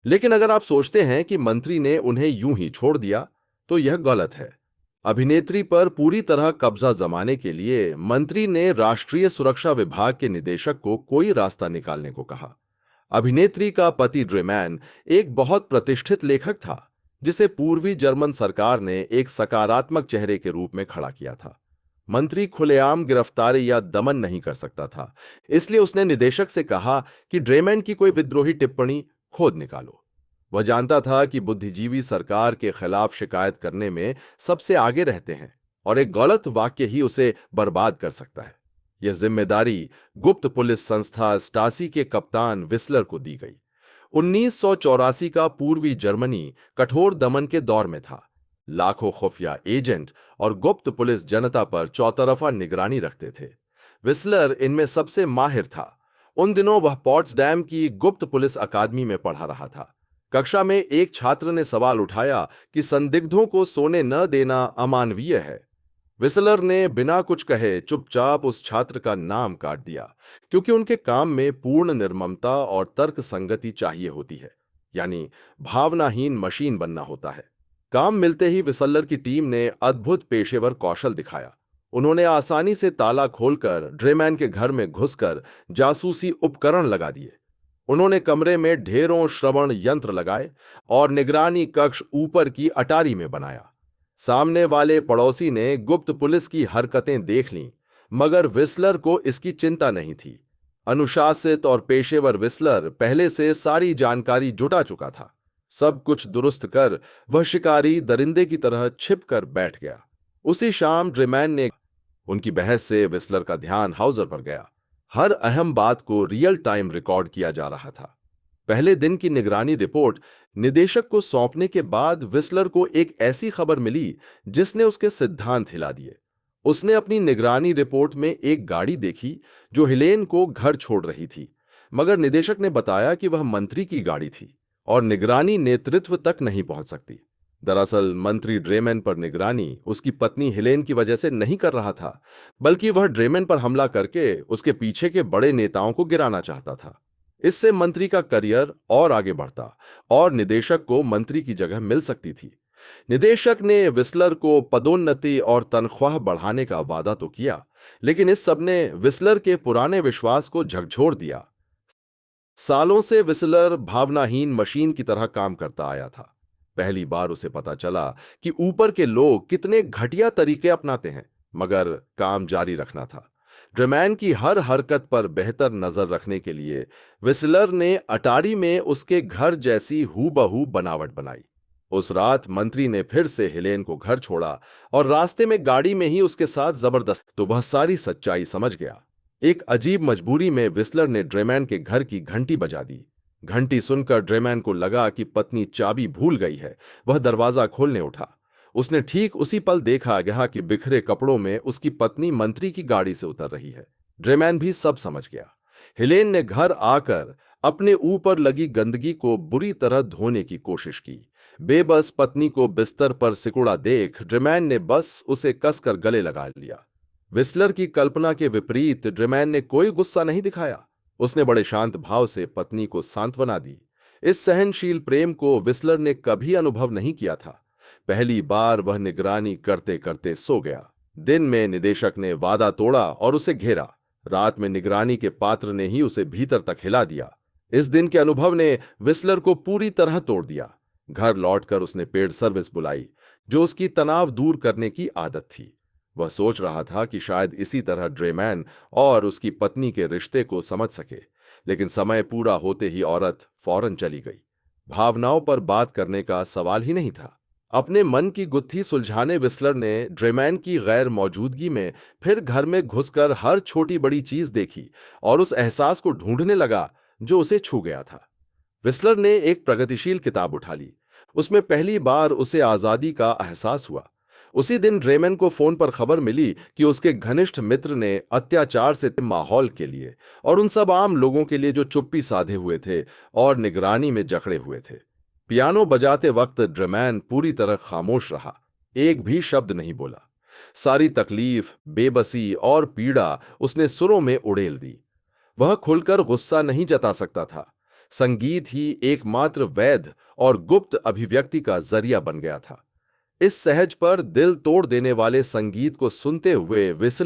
लेकिन अगर आप सोचते हैं कि मंत्री ने उन्हें यूं ही छोड़ दिया, तो यह गलत है। अभिनेत्री पर पूरी तरह कब्जा जमाने के लिए मंत्री ने राष्ट्रीय सुरक्षा विभाग के निदेशक को कोई रास्ता निकालने को कहा। अभिनेत्री का पति ड्रेमैन एक बहुत प्रतिष्ठित लेखक था, जिसे पूर्वी जर्मन सरकार ने एक सकारात्मक चेहरे के रूप में खड़ा किया था। मंत्री खुलेआम गिरफ्तारी या दमन नहीं कर सकता था, इसलिए उसने निदेशक से कहा कि ड्रेमैन की कोई विद्रोही टिप्पणी खोद निकालो। वह जानता था कि बुद्धिजीवी सरकार के खिलाफ शिकायत करने में सबसे आगे रहते हैं और एक गलत वाक्य ही उसे बर्बाद कर सकता है। यह जिम्मेदारी गुप्त पुलिस संस्था स्टासी के कप्तान विस्लर को दी गई। 1984 का पूर्वी जर्मनी कठोर दमन के दौर में था। लाखों खुफिया एजेंट और गुप्त पुलिस जनता पर चौतरफा निगरानी रखते थे। विस्लर इनमें सबसे माहिर था। उन दिनों वह पॉट्सडैम की गुप्त पुलिस अकादमी में पढ़ा रहा था। कक्षा में एक छात्र ने सवाल उठाया कि संदिग्धों को सोने न देना अमानवीय है। विस्लर ने बिना कुछ कहे चुपचाप उस छात्र का नाम काट दिया, क्योंकि उनके काम में पूर्ण निर्ममता और तर्क संगति चाहिए होती है, यानी भावनाहीन मशीन बनना होता है। काम मिलते ही विस्लर की टीम ने अद्भुत पेशेवर कौशल दिखाया। उन्होंने आसानी से ताला खोलकर ड्रेमैन के घर में घुसकर जासूसी उपकरण लगा दिए। उन्होंने कमरे में ढेरों श्रवण यंत्र लगाए और निगरानी कक्ष ऊपर की अटारी में बनाया। सामने वाले पड़ोसी ने गुप्त पुलिस की हरकतें देख लीं, मगर विस्लर को इसकी चिंता नहीं थी। अनुशासित और पेशेवर विस्लर पहले से सारी जानकारी जुटा चुका था। सब कुछ दुरुस्त कर वह शिकारी दरिंदे की तरह छिपकर बैठ गया। उसी शाम ड्रेमैन ने उनकी बहस से विस्लर का ध्यान हाउजर पर गया। हर अहम बात को रियल टाइम रिकॉर्ड किया जा रहा था। पहले दिन की निगरानी रिपोर्ट निदेशक को सौंपने के बाद विस्लर को एक ऐसी खबर मिली जिसने उसके सिद्धांत हिला दिए। उसने अपनी निगरानी रिपोर्ट में एक गाड़ी देखी जो हिलेन को घर छोड़ रही थी, मगर निदेशक ने बताया कि वह मंत्री की गाड़ी थी और निगरानी नेतृत्व तक नहीं पहुंच सकती। दरअसल मंत्री ड्रेमैन पर निगरानी उसकी पत्नी हिलेन की वजह से नहीं कर रहा था, बल्कि वह ड्रेमैन पर हमला करके उसके पीछे के बड़े नेताओं को गिराना चाहता था। इससे मंत्री का करियर और आगे बढ़ता और निदेशक को मंत्री की जगह मिल सकती थी। निदेशक ने विस्लर को पदोन्नति और तनख्वाह बढ़ाने का वादा तो किया, लेकिन इस सब ने विस्लर के पुराने विश्वास को झकझोर दिया। सालों से विस्लर भावनाहीन मशीन की तरह काम करता आया था। पहली बार उसे पता चला कि ऊपर के लोग कितने घटिया तरीके अपनाते हैं, मगर काम जारी रखना था। ड्रेमैन की हर हरकत पर बेहतर नजर रखने के लिए विस्लर ने अटारी में उसके घर जैसी हूबहू बनावट बनाई। उस रात मंत्री ने फिर से हिलेन को घर छोड़ा और रास्ते में गाड़ी में ही उसके साथ जबरदस्त, तो वह सारी सच्चाई समझ गया। एक अजीब मजबूरी में विस्लर ने ड्रेमैन के घर की घंटी बजा दी। घंटी सुनकर ड्रेमैन को लगा कि पत्नी चाबी भूल गई है। वह दरवाजा खोलने उठा। उसने ठीक उसी पल देखा गया कि बिखरे कपड़ों में उसकी पत्नी मंत्री की गाड़ी से उतर रही है। ड्रेमैन भी सब समझ गया। हिलेन ने घर आकर अपने ऊपर लगी गंदगी को बुरी तरह धोने की कोशिश की। बेबस पत्नी को बिस्तर पर सिकुड़ा देख ड्रेमैन ने बस उसे कसकर गले लगा लिया। विस्लर की कल्पना के विपरीत ड्रेमैन ने कोई गुस्सा नहीं दिखाया। उसने बड़े शांत भाव से पत्नी को सांत्वना दी। इस सहनशील प्रेम को विस्लर ने कभी अनुभव नहीं किया था। पहली बार वह निगरानी करते करते सो गया। दिन में निदेशक ने वादा तोड़ा और उसे घेरा। रात में निगरानी के पात्र ने ही उसे भीतर तक हिला दिया। इस दिन के अनुभव ने विस्लर को पूरी तरह तोड़ दिया। घर लौटकर उसने पेड सर्विस बुलाई, जो उसकी तनाव दूर करने की आदत थी। वह सोच रहा था कि शायद इसी तरह ड्रेमैन और उसकी पत्नी के रिश्ते को समझ सके, लेकिन समय पूरा होते ही औरत फौरन चली गई। भावनाओं पर बात करने का सवाल ही नहीं था। अपने मन की गुत्थी सुलझाने विस्लर ने ड्रेमैन की गैर मौजूदगी में फिर घर में घुसकर हर छोटी बड़ी चीज देखी और उस एहसास को ढूंढने लगा जो उसे छू गया था। विस्लर ने एक प्रगतिशील किताब उठा ली। उसमें पहली बार उसे आजादी का एहसास हुआ। उसी दिन ड्रेमैन को फोन पर खबर मिली कि उसके घनिष्ठ मित्र ने अत्याचार से माहौल के लिए और उन सब आम लोगों के लिए जो चुप्पी साधे हुए थे और निगरानी में जकड़े हुए थे। पियानो बजाते वक्त ड्रेमैन पूरी तरह खामोश रहा। एक भी शब्द नहीं बोला। सारी तकलीफ, बेबसी और पीड़ा उसने सुरों में उड़ेल दी। वह खुलकर गुस्सा नहीं जता सकता था, संगीत ही एकमात्र वैध और गुप्त अभिव्यक्ति का जरिया बन गया था। इस सहज पर दिल तोड़ देने वाले संगीत को सुनते हुए व्हिसल